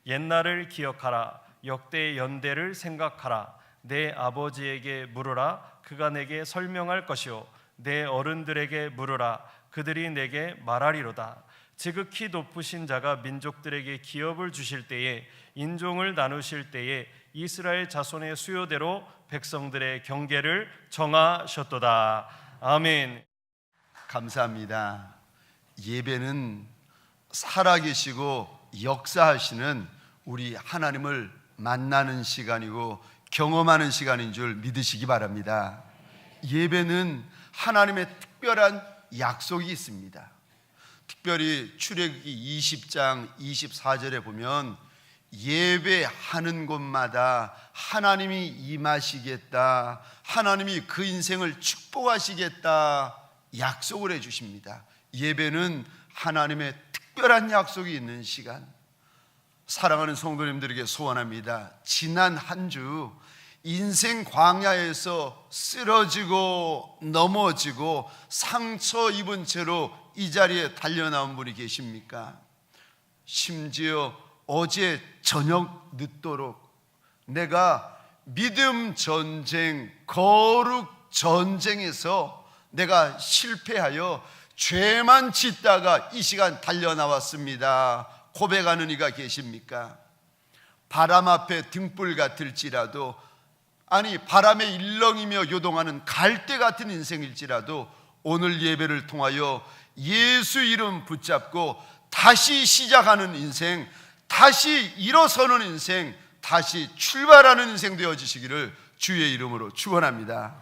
옛날을 기억하라. 역대의 연대를 생각하라. 내 아버지에게 물으라. 그가 내게 설명할 것이요 내 어른들에게 물으라. 그들이 내게 말하리로다. 지극히 높으신 자가 민족들에게 기업을 주실 때에, 인종을 나누실 때에 이스라엘 자손의 수요대로 백성들의 경계를 정하셨도다. 아멘. 감사합니다. 예배는 살아계시고 역사하시는 우리 하나님을 만나는 시간이고 경험하는 시간인 줄 믿으시기 바랍니다. 예배는 하나님의 특별한 약속이 있습니다. 특별히 출애굽기 20장 24절에 보면 예배하는 곳마다 하나님이 임하시겠다, 하나님이 그 인생을 축복하시겠다 약속을 해주십니다. 예배는 하나님의 특별한 약속이 있는 시간. 사랑하는 성도님들에게 소원합니다. 지난 한 주 인생 광야에서 쓰러지고 넘어지고 상처 입은 채로 이 자리에 달려나온 분이 계십니까? 심지어 어제 저녁 늦도록 내가 믿음 전쟁, 거룩 전쟁에서 내가 실패하여 죄만 짓다가 이 시간 달려나왔습니다. 고백하는 이가 계십니까? 바람 앞에 등불 같을지라도, 아니 바람에 일렁이며 요동하는 갈대 같은 인생일지라도 오늘 예배를 통하여 예수 이름 붙잡고 다시 시작하는 인생, 다시 일어서는 인생, 다시 출발하는 인생 되어지시기를 주의 이름으로 축원합니다.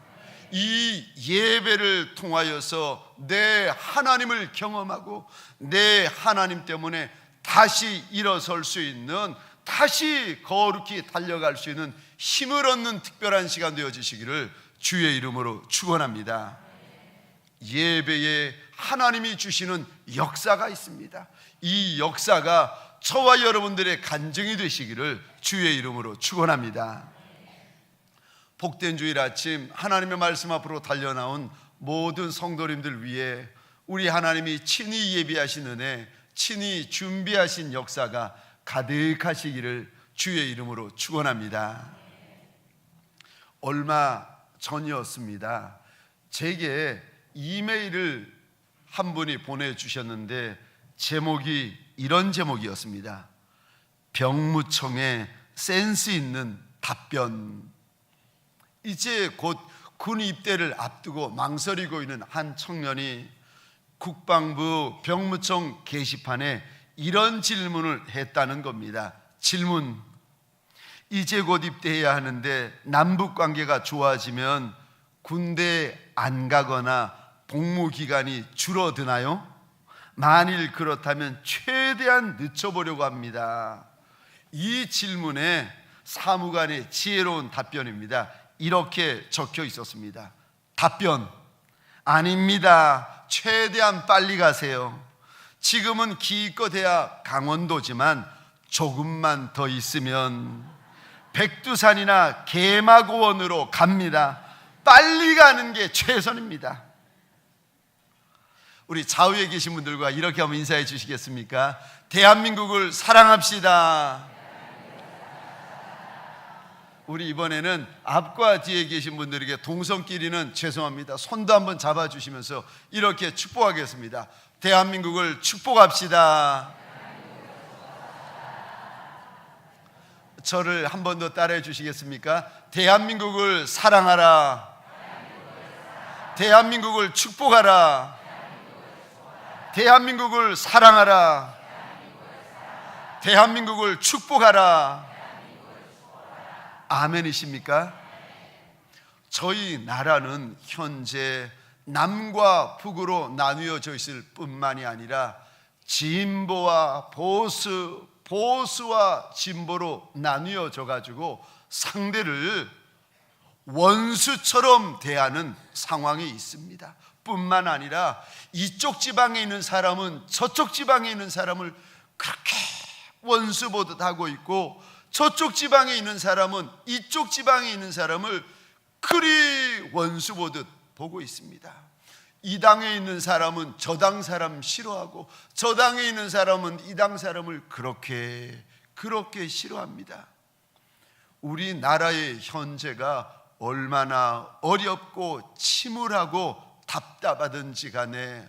이 예배를 통하여서 내 하나님을 경험하고 내 하나님 때문에 다시 일어설 수 있는, 다시 거룩히 달려갈 수 있는 힘을 얻는 특별한 시간 되어지시기를 주의 이름으로 축원합니다. 예배에 하나님이 주시는 역사가 있습니다. 이 역사가 저와 여러분들의 간증이 되시기를 주의 이름으로 축원합니다. 복된 주일 아침 하나님의 말씀 앞으로 달려나온 모든 성도님들 위해 우리 하나님이 친히 예비하신 은혜, 친히 준비하신 역사가 가득하시기를 주의 이름으로 축원합니다. 얼마 전이었습니다. 제게 이메일을 한 분이 보내주셨는데 제목이 이런 제목이었습니다. 병무청의 센스 있는 답변. 이제 곧 군 입대를 앞두고 망설이고 있는 한 청년이 국방부 병무청 게시판에 이런 질문을 했다는 겁니다. 질문: 이제 곧 입대해야 하는데 남북 관계가 좋아지면 군대에 안 가거나 복무 기간이 줄어드나요? 만일 그렇다면 최대한 늦춰보려고 합니다. 이 질문에 사무관의 지혜로운 답변입니다. 이렇게 적혀 있었습니다. 답변: 아닙니다. 최대한 빨리 가세요. 지금은 기껏해야 강원도지만 조금만 더 있으면 백두산이나 개마고원으로 갑니다. 빨리 가는 게 최선입니다. 우리 좌우에 계신 분들과 이렇게 한번 인사해 주시겠습니까? 대한민국을 사랑합시다. 우리 이번에는 앞과 뒤에 계신 분들에게 동성끼리는 죄송합니다. 손도 한번 잡아주시면서 이렇게 축복하겠습니다. 대한민국을 축복합시다. 저를 한 번 더 따라해 주시겠습니까? 대한민국을 사랑하라. 대한민국을 축복하라. 대한민국을 사랑하라. 대한민국을 축복하라. 아멘이십니까? 저희 나라는 현재 남과 북으로 나뉘어져 있을 뿐만이 아니라 진보와 보수, 보수와 진보로 나뉘어져 가지고 상대를 원수처럼 대하는 상황이 있습니다. 뿐만 아니라 이쪽 지방에 있는 사람은 저쪽 지방에 있는 사람을 그렇게 원수 보듯 하고 있고, 저쪽 지방에 있는 사람은 이쪽 지방에 있는 사람을 그리 원수 보듯 보고 있습니다. 이 당에 있는 사람은 저 당 사람 싫어하고, 저 당에 있는 사람은 이 당 사람을 그렇게 그렇게 싫어합니다. 우리나라의 현재가 얼마나 어렵고 침울하고 답답하든지 간에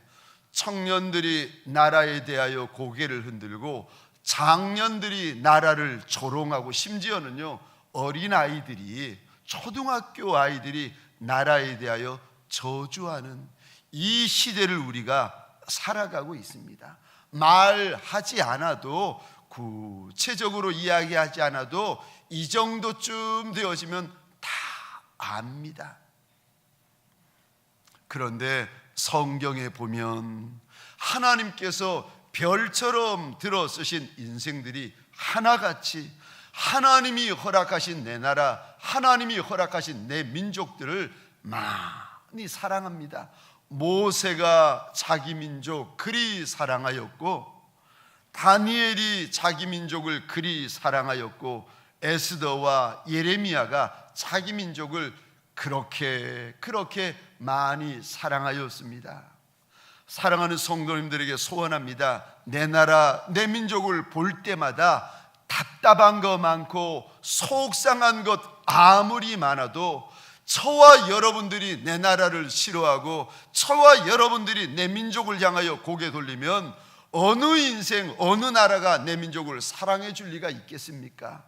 청년들이 나라에 대하여 고개를 흔들고 장년들이 나라를 조롱하고 심지어는요 어린아이들이 초등학교 아이들이 나라에 대하여 저주하는 이 시대를 우리가 살아가고 있습니다. 말하지 않아도 구체적으로 이야기하지 않아도 이 정도쯤 되어지면 다 압니다. 그런데 성경에 보면 하나님께서 별처럼 들어 쓰신 인생들이 하나같이 하나님이 허락하신 내 나라, 하나님이 허락하신 내 민족들을 많이 사랑합니다. 모세가 자기 민족 그리 사랑하였고, 다니엘이 자기 민족을 그리 사랑하였고, 에스더와 예레미야가 자기 민족을 그렇게 많이 사랑하였습니다. 사랑하는 성도님들에게 소원합니다. 내 나라, 내 민족을 볼 때마다 답답한 거 많고 속상한 것 아무리 많아도 저와 여러분들이 내 나라를 싫어하고 저와 여러분들이 내 민족을 향하여 고개 돌리면 어느 인생, 어느 나라가 내 민족을 사랑해 줄 리가 있겠습니까?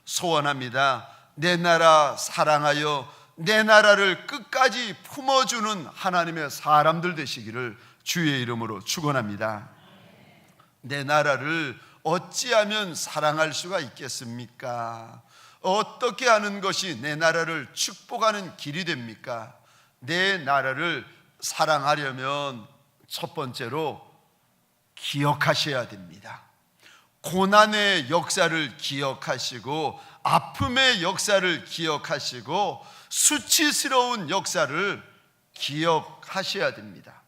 소원합니다. 내 나라 사랑하여 내 나라를 끝까지 품어주는 하나님의 사람들 되시기를 주의 이름으로 축원합니다. 내 나라를 어찌하면 사랑할 수가 있겠습니까? 어떻게 하는 것이 내 나라를 축복하는 길이 됩니까? 내 나라를 사랑하려면 첫 번째로 기억하셔야 됩니다. 고난의 역사를 기억하시고 아픔의 역사를 기억하시고 수치스러운 역사를 기억하셔야 됩니다.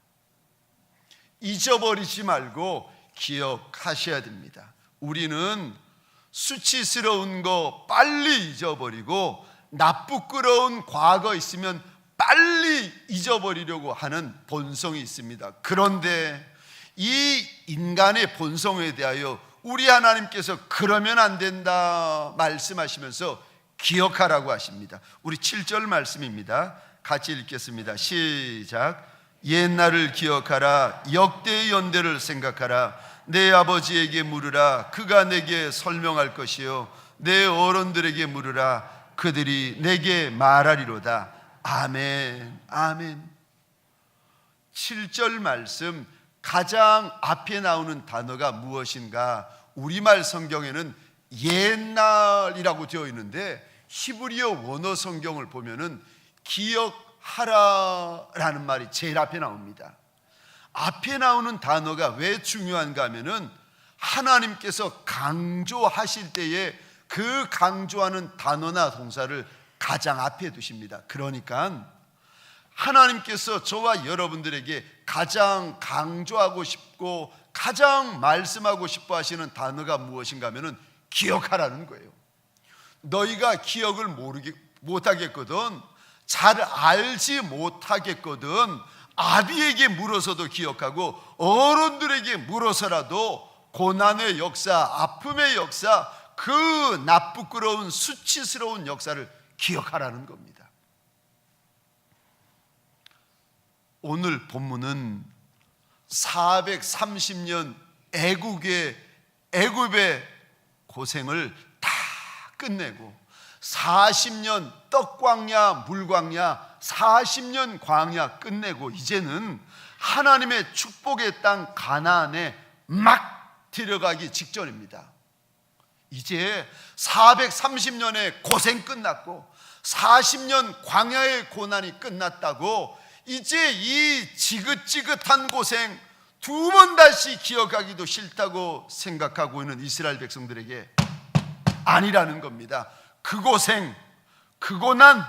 잊어버리지 말고 기억하셔야 됩니다. 우리는 수치스러운 거 빨리 잊어버리고 나쁘끄러운 과거 있으면 빨리 잊어버리려고 하는 본성이 있습니다. 그런데 이 인간의 본성에 대하여 우리 하나님께서 그러면 안 된다 말씀하시면서 기억하라고 하십니다. 우리 7절 말씀입니다. 같이 읽겠습니다. 시작. 옛날을 기억하라. 역대의 연대를 생각하라. 내 아버지에게 물으라. 그가 내게 설명할 것이요 내 어른들에게 물으라. 그들이 내게 말하리로다. 아멘. 아멘. 7절 말씀 가장 앞에 나오는 단어가 무엇인가? 우리말 성경에는 옛날이라고 되어 있는데 히브리어 원어 성경을 보면은 기억하라라는 말이 제일 앞에 나옵니다. 앞에 나오는 단어가 왜 중요한가 하면은 하나님께서 강조하실 때에 그 강조하는 단어나 동사를 가장 앞에 두십니다. 그러니까 하나님께서 저와 여러분들에게 가장 강조하고 싶고 가장 말씀하고 싶어 하시는 단어가 무엇인가 하면은 기억하라는 거예요. 너희가 기억을 못하겠거든, 잘 알지 못하겠거든, 아비에게 물어서도 기억하고 어른들에게 물어서라도 고난의 역사, 아픔의 역사, 그 나쁘끄러운 수치스러운 역사를 기억하라는 겁니다. 오늘 본문은 430년 애굽의 고생을 다 끝내고 40년 떡광야 물광야 40년 광야 끝내고 이제는 하나님의 축복의 땅 가나안에 막 들어가기 직전입니다. 이제 430년의 고생 끝났고 40년 광야의 고난이 끝났다고 이제 이 지긋지긋한 고생 두 번 다시 기억하기도 싫다고 생각하고 있는 이스라엘 백성들에게 아니라는 겁니다. 그 고생, 그 고난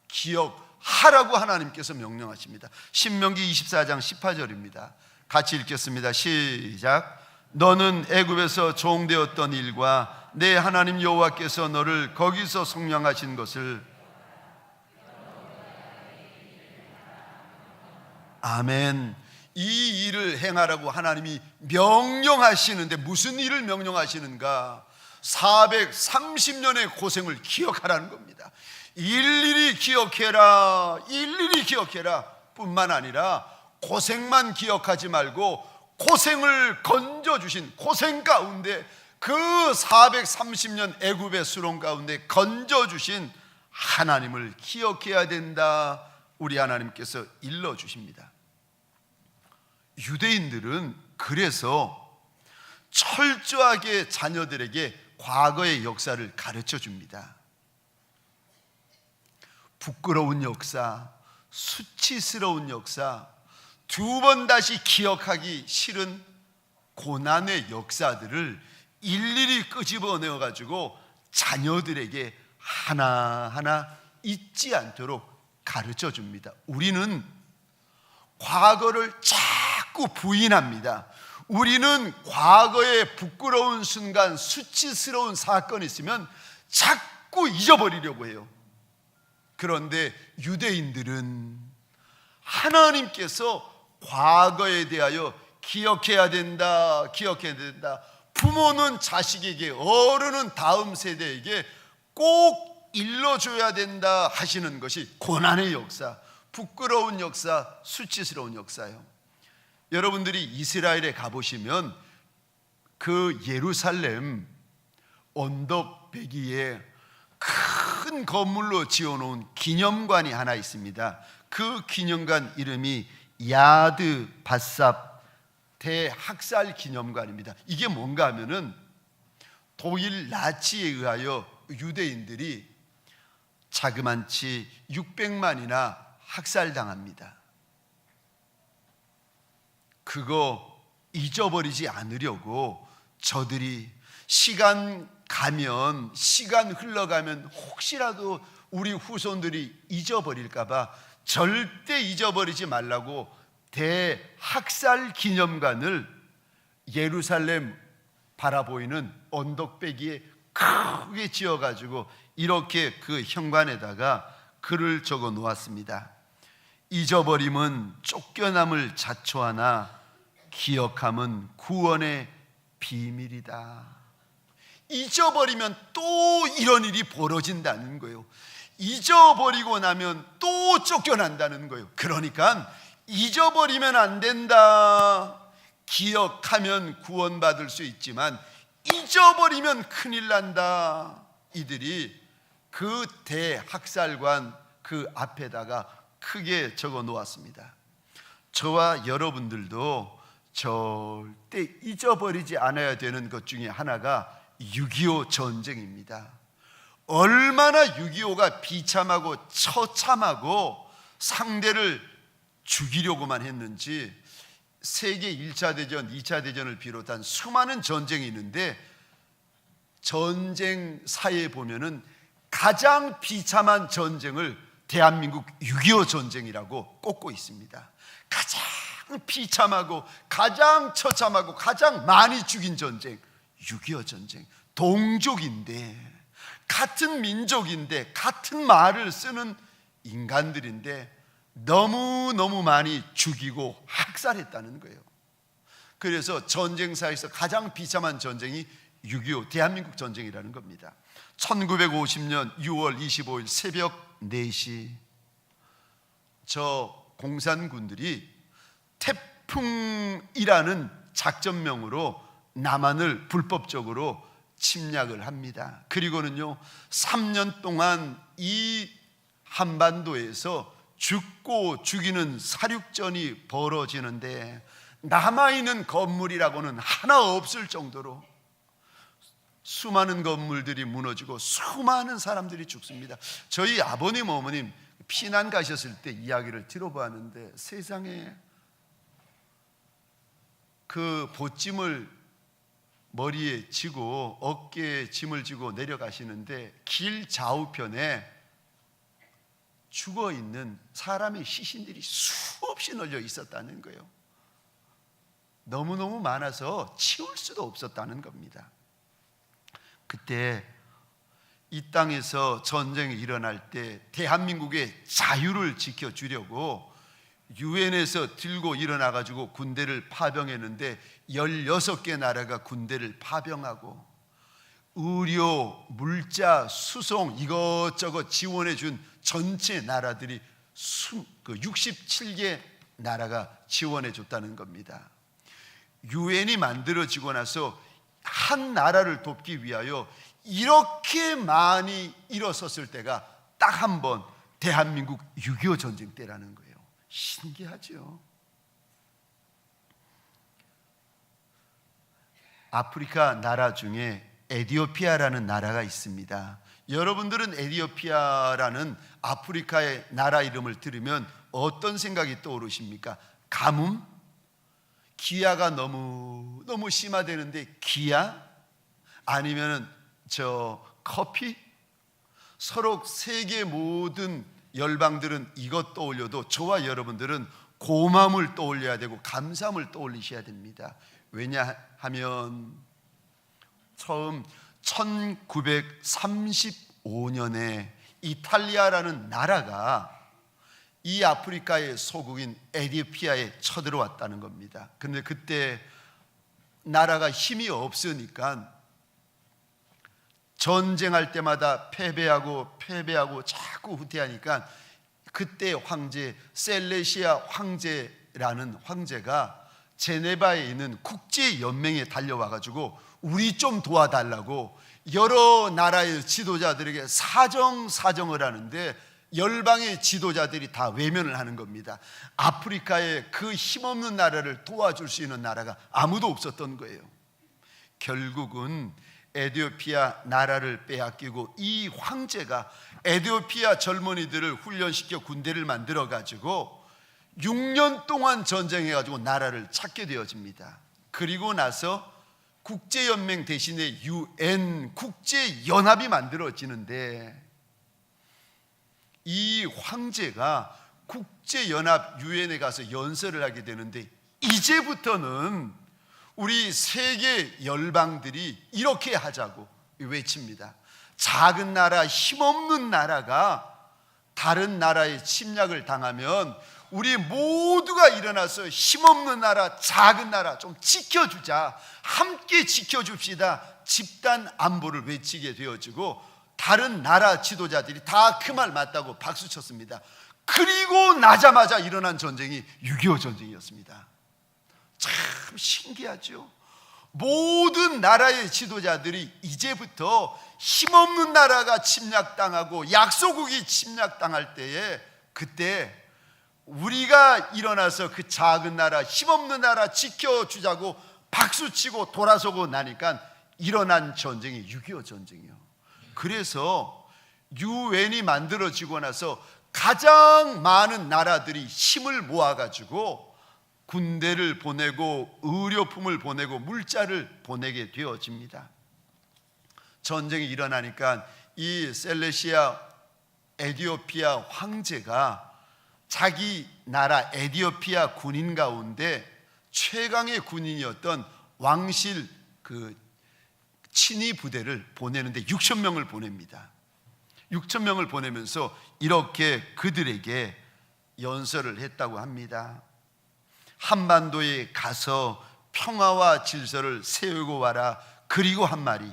기억하라고 하나님께서 명령하십니다. 신명기 24장 18절입니다. 같이 읽겠습니다. 시작. 너는 애굽에서 종되었던 일과 내 하나님 여호와께서 너를 거기서 속량하신 것을 아멘. 이 일을 행하라고 하나님이 명령하시는데 무슨 일을 명령하시는가? 430년의 고생을 기억하라는 겁니다. 일일이 기억해라, 일일이 기억해라 뿐만 아니라 고생만 기억하지 말고 고생을 건져주신, 고생 가운데 그 430년 애굽의 수렁 가운데 건져주신 하나님을 기억해야 된다. 우리 하나님께서 일러주십니다. 유대인들은 그래서 철저하게 자녀들에게 과거의 역사를 가르쳐 줍니다. 부끄러운 역사, 수치스러운 역사, 두 번 다시 기억하기 싫은 고난의 역사들을 일일이 끄집어내어 가지고 자녀들에게 하나하나 잊지 않도록 가르쳐 줍니다. 우리는 과거를 자꾸 부인합니다. 우리는 과거의 부끄러운 순간, 수치스러운 사건이 있으면 자꾸 잊어버리려고 해요. 그런데 유대인들은 하나님께서 과거에 대하여 기억해야 된다, 기억해야 된다. 부모는 자식에게, 어른은 다음 세대에게 꼭 일러줘야 된다 하시는 것이 고난의 역사, 부끄러운 역사, 수치스러운 역사예요. 여러분들이 이스라엘에 가보시면 그 예루살렘 언덕배기에 큰 건물로 지어놓은 기념관이 하나 있습니다. 그 기념관 이름이 야드 바삽 대학살 기념관입니다. 이게 뭔가 하면은 독일 나치에 의하여 유대인들이 자그만치 600만이나 학살당합니다. 그거 잊어버리지 않으려고 저들이 시간 흘러가면 혹시라도 우리 후손들이 잊어버릴까봐 절대 잊어버리지 말라고 대학살 기념관을 예루살렘 바라보이는 언덕배기에 크게 지어가지고 이렇게 그 현관에다가 글을 적어 놓았습니다. 잊어버림은 쫓겨남을 자초하나 기억함은 구원의 비밀이다. 잊어버리면 또 이런 일이 벌어진다는 거예요. 잊어버리고 나면 또 쫓겨난다는 거예요. 그러니까 잊어버리면 안 된다. 기억하면 구원받을 수 있지만 잊어버리면 큰일 난다. 이들이 그 대학살관 그 앞에다가 크게 적어 놓았습니다. 저와 여러분들도 절대 잊어버리지 않아야 되는 것 중에 하나가 6.25 전쟁입니다. 얼마나 6.25가 비참하고 처참하고 상대를 죽이려고만 했는지 세계 1차 대전, 2차 대전을 비롯한 수많은 전쟁이 있는데 전쟁사에 보면은 가장 비참한 전쟁을 대한민국 6.25 전쟁이라고 꼽고 있습니다. 가장 비참하고 가장 처참하고 가장 많이 죽인 전쟁 6.25 전쟁. 동족인데 같은 민족인데 같은 말을 쓰는 인간들인데 너무너무 많이 죽이고 학살했다는 거예요. 그래서 전쟁사에서 가장 비참한 전쟁이 6.25 대한민국 전쟁이라는 겁니다. 1950년 6월 25일 새벽 4시 저 공산군들이 태풍이라는 작전명으로 남한을 불법적으로 침략을 합니다. 그리고는요 3년 동안 이 한반도에서 죽고 죽이는 사륙전이 벌어지는데 남아있는 건물이라고는 하나 없을 정도로 수많은 건물들이 무너지고 수많은 사람들이 죽습니다. 저희 아버님 어머님 피난 가셨을 때 이야기를 들어봤는데 세상에 그 보찜을 머리에 지고 어깨에 짐을 지고 내려가시는데 길 좌우편에 죽어있는 사람의 시신들이 수없이 널려 있었다는 거예요. 너무너무 많아서 치울 수도 없었다는 겁니다. 그때 이 땅에서 전쟁이 일어날 때 대한민국의 자유를 지켜주려고 유엔에서 들고 일어나가지고 군대를 파병했는데 16개 나라가 군대를 파병하고 의료, 물자, 수송 이것저것 지원해 준 전체 나라들이 67개 나라가 지원해 줬다는 겁니다. 유엔이 만들어지고 나서 한 나라를 돕기 위하여 이렇게 많이 일어섰을 때가 딱 한 번 대한민국 6.25 전쟁 때라는 거예요. 신기하죠? 아프리카 나라 중에 에티오피아라는 나라가 있습니다. 여러분들은 에티오피아라는 아프리카의 나라 이름을 들으면 어떤 생각이 떠오르십니까? 가뭄? 기아가 너무 심화되는데 기아? 아니면은 커피? 서로 세계 모든 열방들은 이것 떠올려도 저와 여러분들은 고마움을 떠올려야 되고 감사함을 떠올리셔야 됩니다. 왜냐하면 처음 1935년에 이탈리아라는 나라가 이 아프리카의 소국인 에티오피아에 쳐들어왔다는 겁니다. 그런데 그때 나라가 힘이 없으니까 전쟁할 때마다 패배하고 자꾸 후퇴하니까 그때 황제 셀레시아 황제라는 황제가 제네바에 있는 국제연맹에 달려와가지고 우리 좀 도와달라고 여러 나라의 지도자들에게 사정을 하는데 열방의 지도자들이 다 외면을 하는 겁니다. 아프리카의 그 힘없는 나라를 도와줄 수 있는 나라가 아무도 없었던 거예요. 결국은 에티오피아 나라를 빼앗기고 이 황제가 에티오피아 젊은이들을 훈련시켜 군대를 만들어 가지고 6년 동안 전쟁해 가지고 나라를 찾게 되어집니다. 그리고 나서 국제연맹 대신에 UN 국제연합이 만들어지는데 이 황제가 국제연합 유엔에 가서 연설을 하게 되는데 이제부터는 우리 세계 열방들이 이렇게 하자고 외칩니다. 작은 나라, 힘없는 나라가 다른 나라의 침략을 당하면 우리 모두가 일어나서 힘없는 나라, 작은 나라 좀 지켜주자, 함께 지켜줍시다. 집단 안보를 외치게 되어지고 다른 나라 지도자들이 다 그 말 맞다고 박수 쳤습니다. 그리고 나자마자 일어난 전쟁이 6.25 전쟁이었습니다. 참 신기하죠? 모든 나라의 지도자들이 이제부터 힘없는 나라가 침략당하고 약소국이 침략당할 때에 그때 우리가 일어나서 그 작은 나라, 힘없는 나라 지켜주자고 박수치고 돌아서고 나니까 일어난 전쟁이 6.25 전쟁이에요. 그래서 유엔이 만들어지고 나서 가장 많은 나라들이 힘을 모아가지고 군대를 보내고 의료품을 보내고 물자를 보내게 되어집니다. 전쟁이 일어나니까 이 셀레시아 에티오피아 황제가 자기 나라 에티오피아 군인 가운데 최강의 군인이었던 왕실 그 친위 부대를 보내는데 6천 명을 보냅니다. 6천 명을 보내면서 이렇게 그들에게 연설을 했다고 합니다. 한반도에 가서 평화와 질서를 세우고 와라. 그리고 한 말이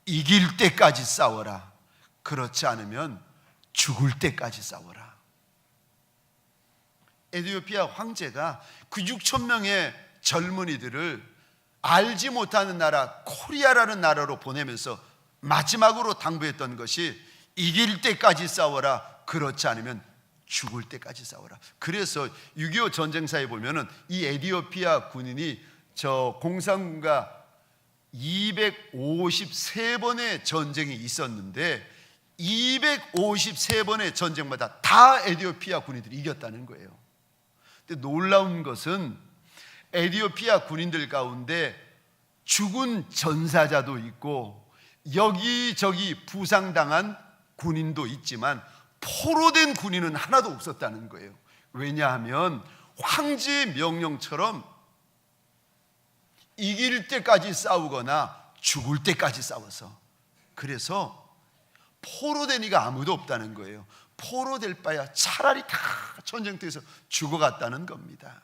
이길 때까지 싸워라. 그렇지 않으면 죽을 때까지 싸워라. 에티오피아 황제가 그 6천 명의 젊은이들을 알지 못하는 나라 코리아라는 나라로 보내면서 마지막으로 당부했던 것이 이길 때까지 싸워라. 그렇지 않으면 죽을 때까지 싸워라. 그래서 6.25 전쟁사에 보면은 이 에티오피아 군인이 저 공산군과 253번의 전쟁이 있었는데 253번의 전쟁마다 다 에티오피아 군인들이 이겼다는 거예요. 근데 놀라운 것은 에티오피아 군인들 가운데 죽은 전사자도 있고 여기저기 부상당한 군인도 있지만 포로된 군인은 하나도 없었다는 거예요. 왜냐하면 황제의 명령처럼 이길 때까지 싸우거나 죽을 때까지 싸워서, 그래서 포로된 이가 아무도 없다는 거예요. 포로될 바야 차라리 다 전쟁터에서 죽어갔다는 겁니다.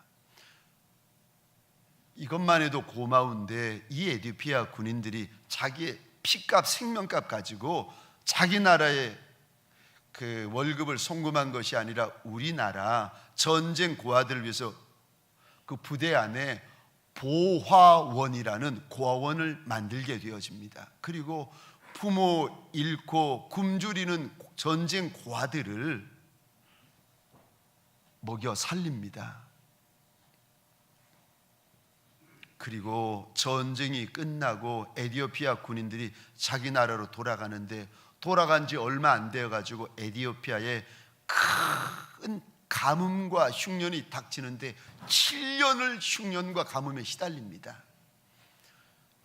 이것만 해도 고마운데 이 에디오피아 군인들이 자기의 피값, 생명값 가지고 자기 나라의 그 월급을 송금한 것이 아니라 우리나라 전쟁 고아들을 위해서 그 부대 안에 보화원이라는 고아원을 만들게 되어집니다. 그리고 부모 잃고 굶주리는 전쟁 고아들을 먹여 살립니다. 그리고 전쟁이 끝나고 에디오피아 군인들이 자기 나라로 돌아가는데 돌아간 지 얼마 안 되어 가지고 에디오피아에 큰 가뭄과 흉년이 닥치는데 7년을 흉년과 가뭄에 시달립니다.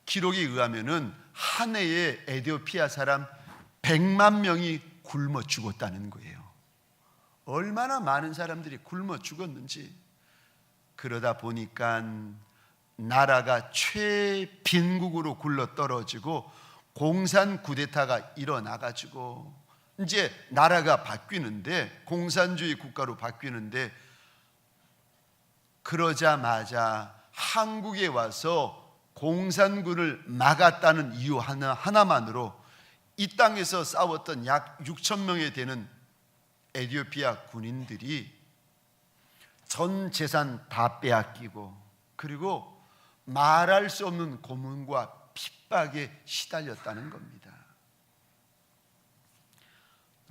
기록에 의하면은 한 해에 에디오피아 사람 100만 명이 굶어 죽었다는 거예요. 얼마나 많은 사람들이 굶어 죽었는지. 그러다 보니까 나라가 최빈국으로 굴러 떨어지고 공산 쿠데타가 일어나가지고 이제 나라가 바뀌는데, 공산주의 국가로 바뀌는데, 그러자마자 한국에 와서 공산군을 막았다는 이유 하나만으로 이 땅에서 싸웠던 약 6천 명에 되는 에디오피아 군인들이 전 재산 다 빼앗기고, 그리고 말할 수 없는 고문과 핍박에 시달렸다는 겁니다.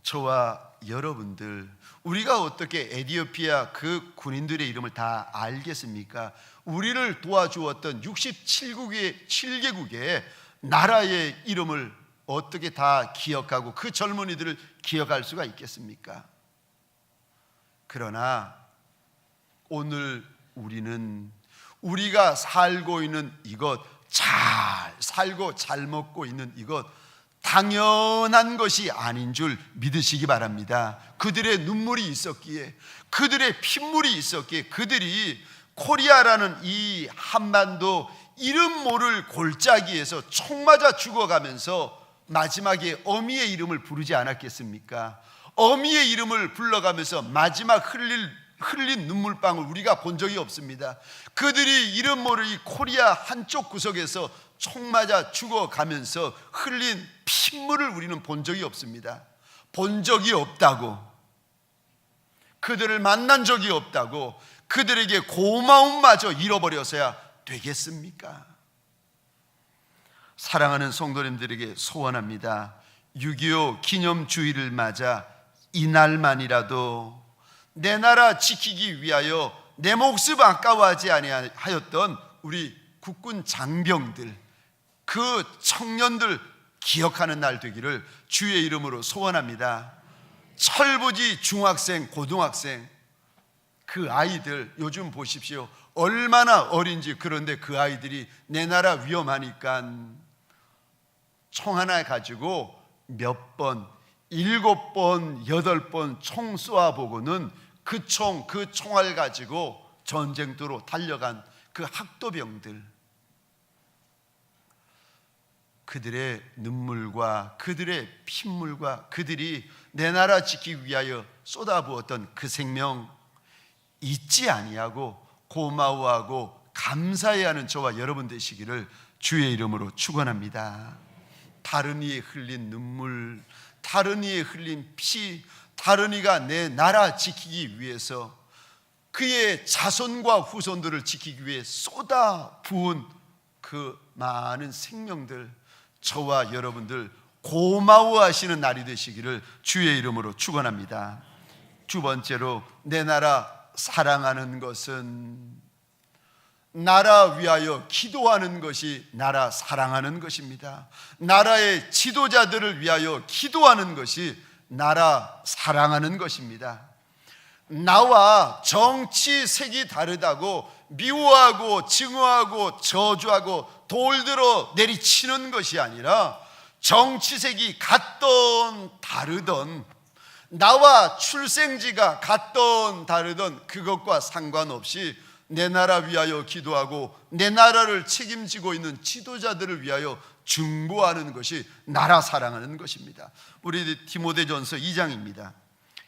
저와 여러분들, 우리가 어떻게 에디오피아 그 군인들의 이름을 다 알겠습니까? 우리를 도와주었던 67개국의 나라의 이름을 어떻게 다 기억하고 그 젊은이들을 기억할 수가 있겠습니까? 그러나 오늘 우리는 우리가 살고 있는 이것, 잘 살고 잘 먹고 있는 이것, 당연한 것이 아닌 줄 믿으시기 바랍니다. 그들의 눈물이 있었기에, 그들의 핏물이 있었기에, 그들이 코리아라는 이 한반도 이름 모를 골짜기에서 총 맞아 죽어가면서 마지막에 어미의 이름을 부르지 않았겠습니까? 어미의 이름을 불러가면서 마지막 흘린 눈물방울 우리가 본 적이 없습니다. 그들이 이름 모를 이 코리아 한쪽 구석에서 총 맞아 죽어가면서 흘린 핏물을 우리는 본 적이 없습니다. 본 적이 없다고, 그들을 만난 적이 없다고 그들에게 고마움마저 잃어버려서야 되겠습니까? 사랑하는 성도님들에게 소원합니다. 6.25 기념주의를 맞아 이날만이라도 내 나라 지키기 위하여 내 목숨 아까워하지 아니하였던 우리 국군 장병들, 그 청년들 기억하는 날 되기를 주의 이름으로 소원합니다. 철부지 중학생, 고등학생, 그 아이들 요즘 보십시오. 얼마나 어린지. 그런데 그 아이들이 내 나라 위험하니까 총 하나 가지고 몇 번, 7번, 8번 총 쏘아보고는 그 총알 가지고 전쟁터로 달려간 그 학도병들, 그들의 눈물과 그들의 핏물과 그들이 내 나라 지키기 위하여 쏟아부었던 그 생명 잊지 아니하고 고마워하고 감사해야 하는 저와 여러분 되시기를 주의 이름으로 축원합니다. 다른 이의 흘린 눈물, 다른 이의 흘린 피, 다른 이가 내 나라 지키기 위해서 그의 자손과 후손들을 지키기 위해 쏟아 부은 그 많은 생명들, 저와 여러분들 고마워하시는 날이 되시기를 주의 이름으로 축원합니다. 두 번째로, 내 나라 사랑하는 것은 나라 위하여 기도하는 것이 나라 사랑하는 것입니다. 나라의 지도자들을 위하여 기도하는 것이 나라 사랑하는 것입니다. 나와 정치색이 다르다고 미워하고 증오하고 저주하고 돌들어 내리치는 것이 아니라, 정치색이 같던 다르던, 나와 출생지가 같던 다르던 그것과 상관없이 내 나라 위하여 기도하고 내 나라를 책임지고 있는 지도자들을 위하여 중보하는 것이 나라 사랑하는 것입니다. 우리 디모데전서 2장입니다.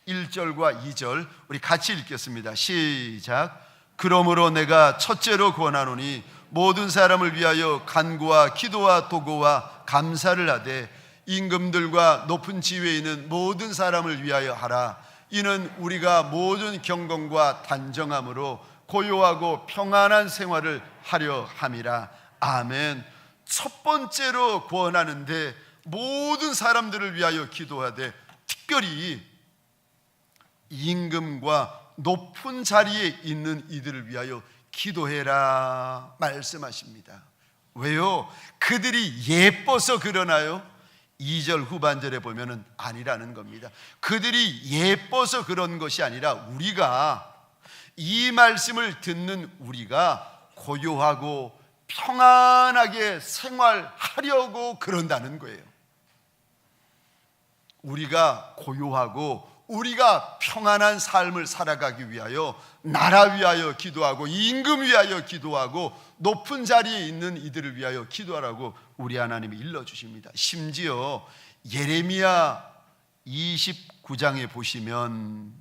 1절과 2절 우리 같이 읽겠습니다. 시작. 그러므로 내가 첫째로 권하노니 모든 사람을 위하여 간구와 기도와 도구와 감사를 하되 임금들과 높은 지위에 있는 모든 사람을 위하여 하라. 이는 우리가 모든 경건과 단정함으로 고요하고 평안한 생활을 하려 함이라. 아멘. 첫 번째로 구원하는데 모든 사람들을 위하여 기도하되 특별히 임금과 높은 자리에 있는 이들을 위하여 기도해라 말씀하십니다. 왜요? 그들이 예뻐서 그러나요? 2절 후반절에 보면은 아니라는 겁니다. 그들이 예뻐서 그런 것이 아니라 우리가, 이 말씀을 듣는 우리가 고요하고 평안하게 생활하려고 그런다는 거예요. 우리가 고요하고 우리가 평안한 삶을 살아가기 위하여 나라 위하여 기도하고 임금 위하여 기도하고 높은 자리에 있는 이들을 위하여 기도하라고 우리 하나님이 일러주십니다. 심지어 예레미야 29장에 보시면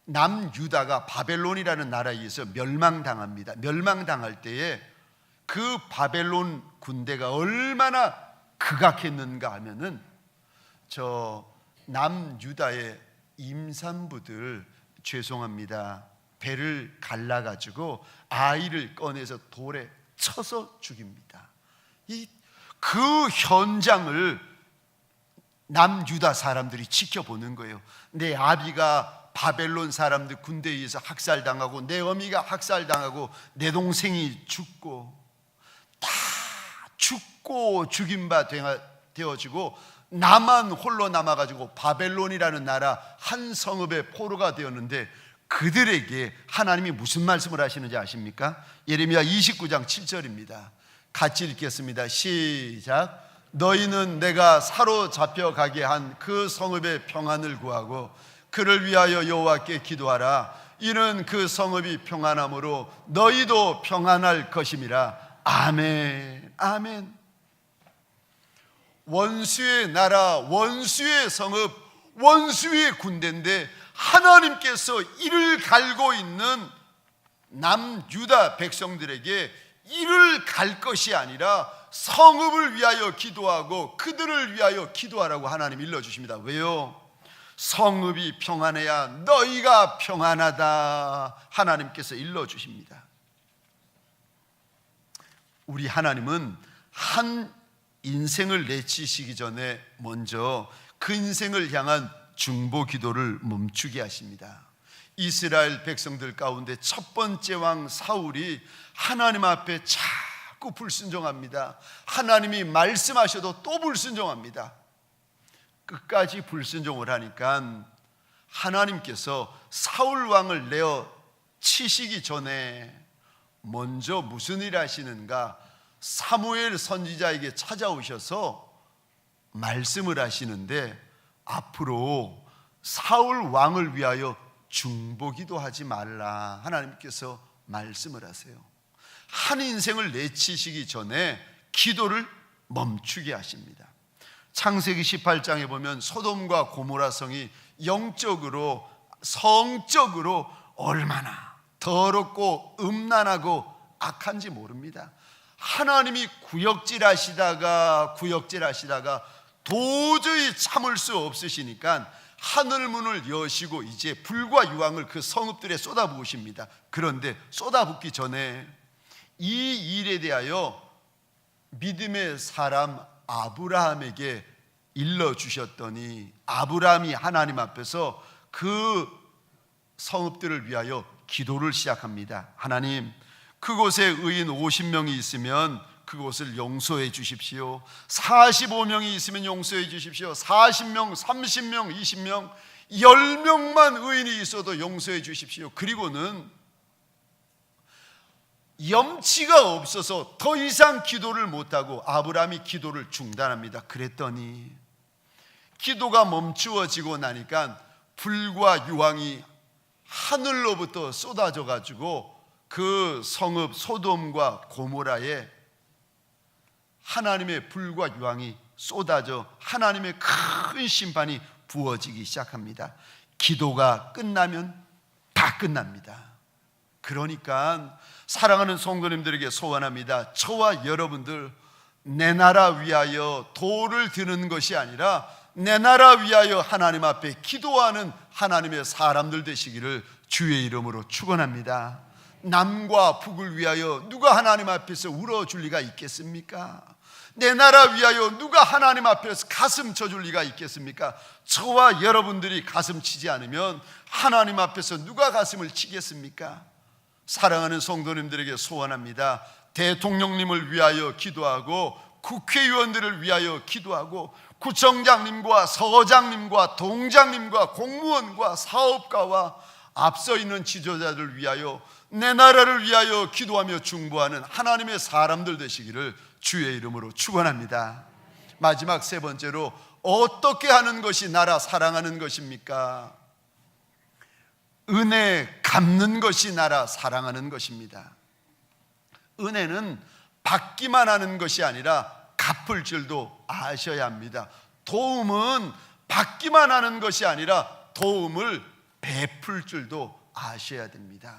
남유다가 바벨론이라는 나라에 의해서 멸망당합니다. 멸망당할 때에 그 바벨론 군대가 얼마나 극악했는가 하면은 남유다의 임산부들, 죄송합니다, 배를 갈라가지고 아이를 꺼내서 돌에 쳐서 죽입니다. 그 현장을 남유다 사람들이 지켜보는 거예요. 내 아비가 바벨론 사람들 군대에 의해서 학살당하고 내 어미가 학살당하고 내 동생이 죽고 다 죽고 죽인 바 되어지고 나만 홀로 남아가지고 바벨론이라는 나라 한 성읍의 포로가 되었는데 그들에게 하나님이 무슨 말씀을 하시는지 아십니까? 예레미야 29장 7절입니다. 같이 읽겠습니다. 시작. 너희는 내가 사로잡혀 가게 한 그 성읍의 평안을 구하고 그를 위하여 여호와께 기도하라. 이는 그 성읍이 평안함으로 너희도 평안할 것임이라. 아멘. 아멘. 원수의 나라, 원수의 성읍, 원수의 군대인데 하나님께서 이를 갈고 있는 남유다 백성들에게 이를 갈 것이 아니라 성읍을 위하여 기도하고 그들을 위하여 기도하라고 하나님 일러주십니다. 왜요? 성읍이 평안해야 너희가 평안하다 하나님께서 일러주십니다. 우리 하나님은 한 인생을 내치시기 전에 먼저 그 인생을 향한 중보 기도를 멈추게 하십니다. 이스라엘 백성들 가운데 첫 번째 왕 사울이 하나님 앞에 자꾸 불순종합니다. 하나님이 말씀하셔도 또 불순종합니다. 끝까지 불순종을 하니까 하나님께서 사울 왕을 내어 치시기 전에 먼저 무슨 일 하시는가? 사무엘 선지자에게 찾아오셔서 말씀을 하시는데 앞으로 사울 왕을 위하여 중보기도 하지 말라 하나님께서 말씀을 하세요. 한 인생을 내치시기 전에 기도를 멈추게 하십니다. 창세기 18장에 보면 소돔과 고모라 성이 영적으로 성적으로 얼마나 더럽고 음란하고 악한지 모릅니다. 하나님이 구역질하시다가 도저히 참을 수 없으시니까 하늘문을 여시고 이제 불과 유황을 그 성읍들에 쏟아부으십니다. 그런데 쏟아붓기 전에 이 일에 대하여 믿음의 사람 아브라함에게 일러주셨더니 아브라함이 하나님 앞에서 그 성읍들을 위하여 기도를 시작합니다. 하나님, 그곳에 의인 50명이 있으면 그곳을 용서해 주십시오. 45명이 있으면 용서해 주십시오. 40명, 30명, 20명, 10명만 의인이 있어도 용서해 주십시오. 그리고는 염치가 없어서 더 이상 기도를 못하고 아브라함이 기도를 중단합니다. 그랬더니 기도가 멈추어지고 나니까 불과 유황이 하늘로부터 쏟아져 가지고 그 성읍 소돔과 고모라에 하나님의 불과 유황이 쏟아져 하나님의 큰 심판이 부어지기 시작합니다. 기도가 끝나면 다 끝납니다. 그러니까 사랑하는 성도님들에게 소원합니다. 저와 여러분들 내 나라 위하여 도를 드는 것이 아니라 내 나라 위하여 하나님 앞에 기도하는 하나님의 사람들 되시기를 주의 이름으로 축원합니다. 남과 북을 위하여 누가 하나님 앞에서 울어줄 리가 있겠습니까? 내 나라 위하여 누가 하나님 앞에서 가슴 쳐줄 리가 있겠습니까? 저와 여러분들이 가슴 치지 않으면 하나님 앞에서 누가 가슴을 치겠습니까? 사랑하는 성도님들에게 소원합니다. 대통령님을 위하여 기도하고 국회의원들을 위하여 기도하고 구청장님과 서장님과 동장님과 공무원과 사업가와 앞서 있는 지도자들을 위하여 내 나라를 위하여 기도하며 중보하는 하나님의 사람들 되시기를 주의 이름으로 축원합니다. 마지막 세 번째로 어떻게 하는 것이 나라 사랑하는 것입니까? 은혜 갚는 것이 나라 사랑하는 것입니다. 은혜는 받기만 하는 것이 아니라 갚을 줄도 아셔야 합니다. 도움은 받기만 하는 것이 아니라 도움을 베풀 줄도 아셔야 됩니다.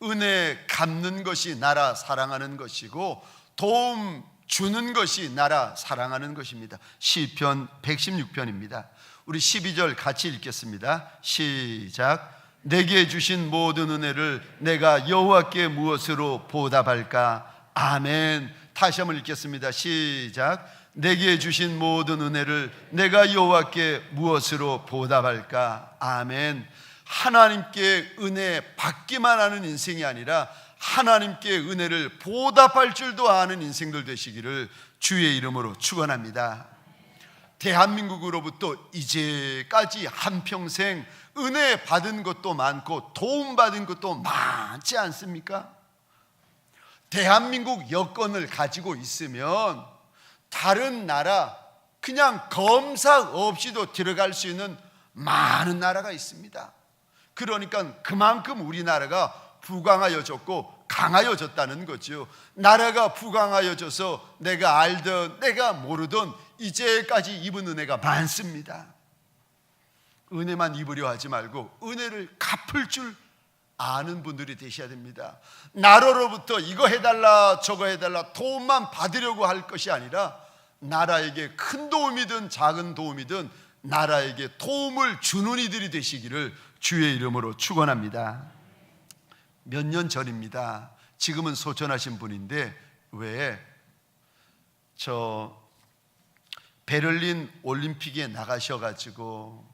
은혜 갚는 것이 나라 사랑하는 것이고 도움 주는 것이 나라 사랑하는 것입니다. 시편 116편입니다. 우리 12절 같이 읽겠습니다. 시작. 내게 주신 모든 은혜를 내가 여호와께 무엇으로 보답할까? 아멘. 다시 한번 읽겠습니다. 시작. 내게 주신 모든 은혜를 내가 여호와께 무엇으로 보답할까? 아멘. 하나님께 은혜 받기만 하는 인생이 아니라 하나님께 은혜를 보답할 줄도 아는 인생들 되시기를 주의 이름으로 축원합니다. 대한민국으로부터 이제까지 한평생 은혜 받은 것도 많고 도움 받은 것도 많지 않습니까? 대한민국 여권을 가지고 있으면 다른 나라 그냥 검사 없이도 들어갈 수 있는 많은 나라가 있습니다. 그러니까 그만큼 우리나라가 부강하여졌고 강하여졌다는 거죠. 나라가 부강하여져서 내가 알든 내가 모르든 이제까지 입은 은혜가 많습니다. 은혜만 입으려 하지 말고 은혜를 갚을 줄 아는 분들이 되셔야 됩니다. 나라로부터 이거 해달라 저거 해달라 도움만 받으려고 할 것이 아니라 나라에게 큰 도움이든 작은 도움이든 나라에게 도움을 주는 이들이 되시기를 주의 이름으로 축원합니다. 몇 년 전입니다. 지금은 소천하신 분인데 왜 베를린 올림픽에 나가셔가지고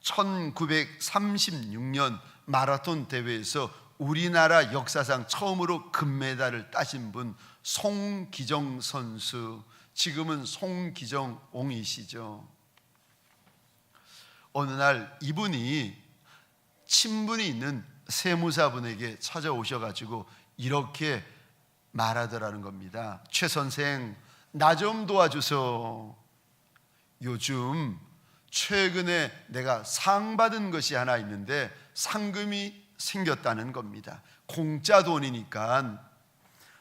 1936년 마라톤 대회에서 우리나라 역사상 처음으로 금메달을 따신 분 송기정 선수, 지금은 송기정옹이시죠. 어느 날 이분이 친분이 있는 세무사분에게 찾아오셔가지고 이렇게 말하더라는 겁니다. 최 선생, 나 좀 도와주소. 요즘 최근에 내가 상 받은 것이 하나 있는데 상금이 생겼다는 겁니다. 공짜 돈이니까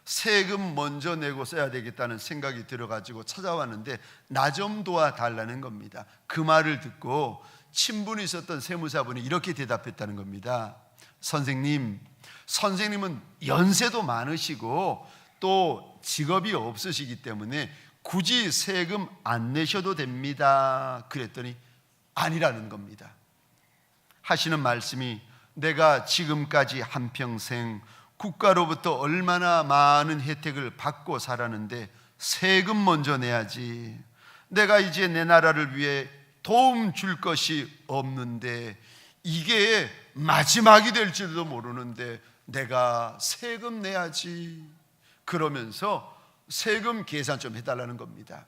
세금 먼저 내고 써야 되겠다는 생각이 들어가지고 찾아왔는데 나 좀 도와달라는 겁니다. 그 말을 듣고 친분이 있었던 세무사분이 이렇게 대답했다는 겁니다. 선생님은 연세도 많으시고 또 직업이 없으시기 때문에 굳이 세금 안 내셔도 됩니다. 그랬더니 아니라는 겁니다. 하시는 말씀이 내가 지금까지 한평생 국가로부터 얼마나 많은 혜택을 받고 살았는데 세금 먼저 내야지. 내가 이제 내 나라를 위해 도움 줄 것이 없는데 이게 마지막이 될지도 모르는데 내가 세금 내야지. 그러면서 세금 계산 좀 해달라는 겁니다.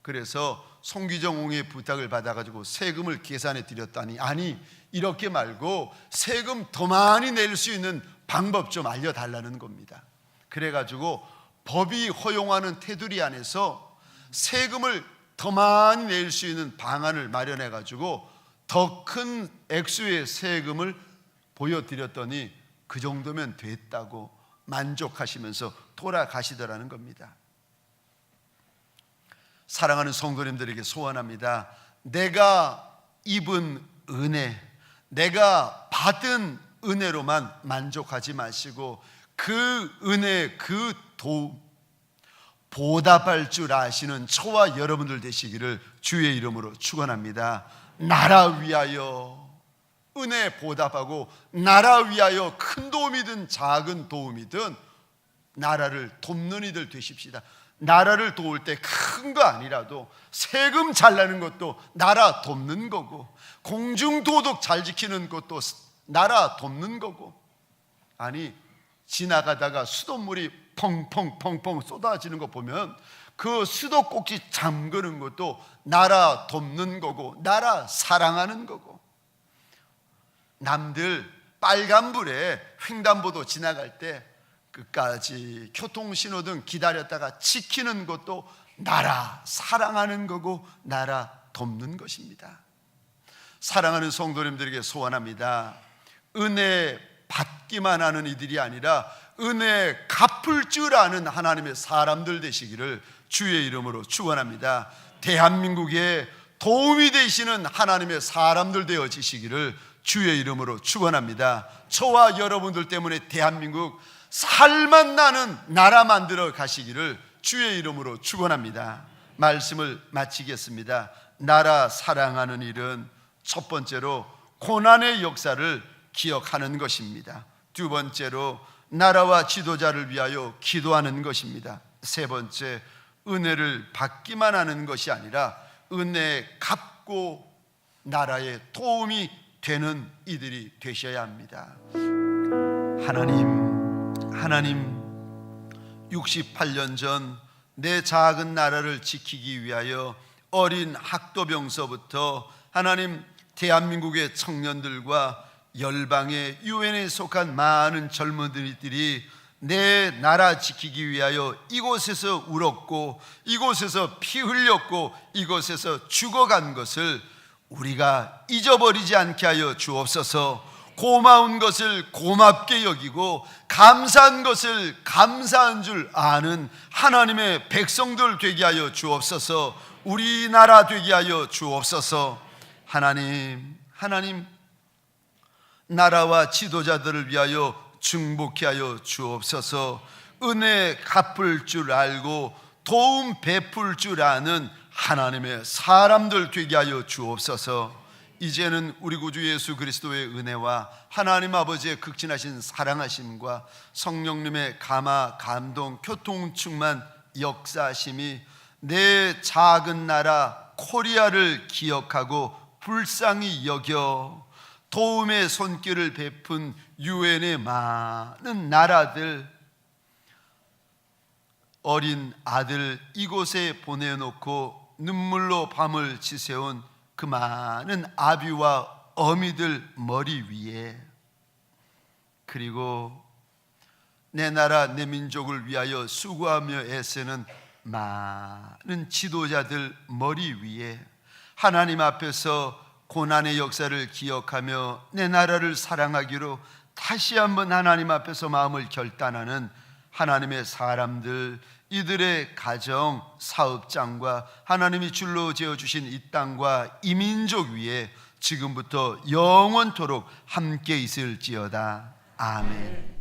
그래서 송기정옹의 부탁을 받아가지고 세금을 계산해 드렸다니 아니 이렇게 말고 세금 더 많이 낼 수 있는 방법 좀 알려달라는 겁니다. 그래가지고 법이 허용하는 테두리 안에서 세금을 더 많이 낼 수 있는 방안을 마련해가지고 더 큰 액수의 세금을 보여드렸더니 그 정도면 됐다고 만족하시면서 돌아가시더라는 겁니다. 사랑하는 성도님들에게 소원합니다. 내가 입은 은혜, 내가 받은 은혜로만 만족하지 마시고 그 은혜, 그 도움 보답할 줄 아시는 저와 여러분들 되시기를 주의 이름으로 축원합니다. 나라 위하여 은혜 보답하고 나라 위하여 큰 도움이든 작은 도움이든 나라를 돕는 이들 되십시다. 나라를 도울 때 큰 거 아니라도 세금 잘 내는 것도 나라 돕는 거고, 공중도덕 잘 지키는 것도 나라 돕는 거고, 아니 지나가다가 수돗물이 펑펑펑펑 쏟아지는 거 보면 그 수도꼭지 잠그는 것도 나라 돕는 거고 나라 사랑하는 거고, 남들 빨간불에 횡단보도 지나갈 때 끝까지 교통신호등 기다렸다가 지키는 것도 나라 사랑하는 거고 나라 돕는 것입니다. 사랑하는 성도님들에게 소원합니다. 은혜 받기만 하는 이들이 아니라 은혜 갚을 줄 아는 하나님의 사람들 되시기를 주의 이름으로 축원합니다. 대한민국에 도움이 되시는 하나님의 사람들 되어지시기를 주의 이름으로 축원합니다. 저와 여러분들 때문에 대한민국 살만 나는 나라 만들어 가시기를 주의 이름으로 축원합니다. 말씀을 마치겠습니다. 나라 사랑하는 일은 첫 번째로 고난의 역사를 기억하는 것입니다. 두 번째로 나라와 지도자를 위하여 기도하는 것입니다. 세 번째, 은혜를 받기만 하는 것이 아니라 은혜 갚고 나라에 도움이 되는 이들이 되셔야 합니다. 하나님 68년 전 내 작은 나라를 지키기 위하여 어린 학도병서부터 하나님 대한민국의 청년들과 열방의 유엔에 속한 많은 젊은이들이 내 나라 지키기 위하여 이곳에서 울었고 이곳에서 피 흘렸고 이곳에서 죽어간 것을 우리가 잊어버리지 않게 하여 주옵소서. 고마운 것을 고맙게 여기고 감사한 것을 감사한 줄 아는 하나님의 백성들 되게 하여 주옵소서. 우리나라 되게 하여 주옵소서. 하나님 나라와 지도자들을 위하여 중복케 하여 주옵소서. 은혜 갚을 줄 알고 도움 베풀 줄 아는 하나님의 사람들 되게 하여 주옵소서. 이제는 우리 구주 예수 그리스도의 은혜와 하나님 아버지의 극진하신 사랑하심과 성령님의 감화, 감동, 교통 충만 역사하심이 내 작은 나라 코리아를 기억하고 불쌍히 여겨 도움의 손길을 베푼 유엔의 많은 나라들, 어린 아들 이곳에 보내놓고 눈물로 밤을 지새운 그 많은 아비와 어미들 머리 위에, 그리고 내 나라 내 민족을 위하여 수고하며 애쓰는 많은 지도자들 머리 위에 하나님 앞에서 고난의 역사를 기억하며 내 나라를 사랑하기로 다시 한번 하나님 앞에서 마음을 결단하는 하나님의 사람들, 이들의 가정, 사업장과 하나님이 줄로 지어주신 이 땅과 이 민족 위에 지금부터 영원토록 함께 있을지어다. 아멘.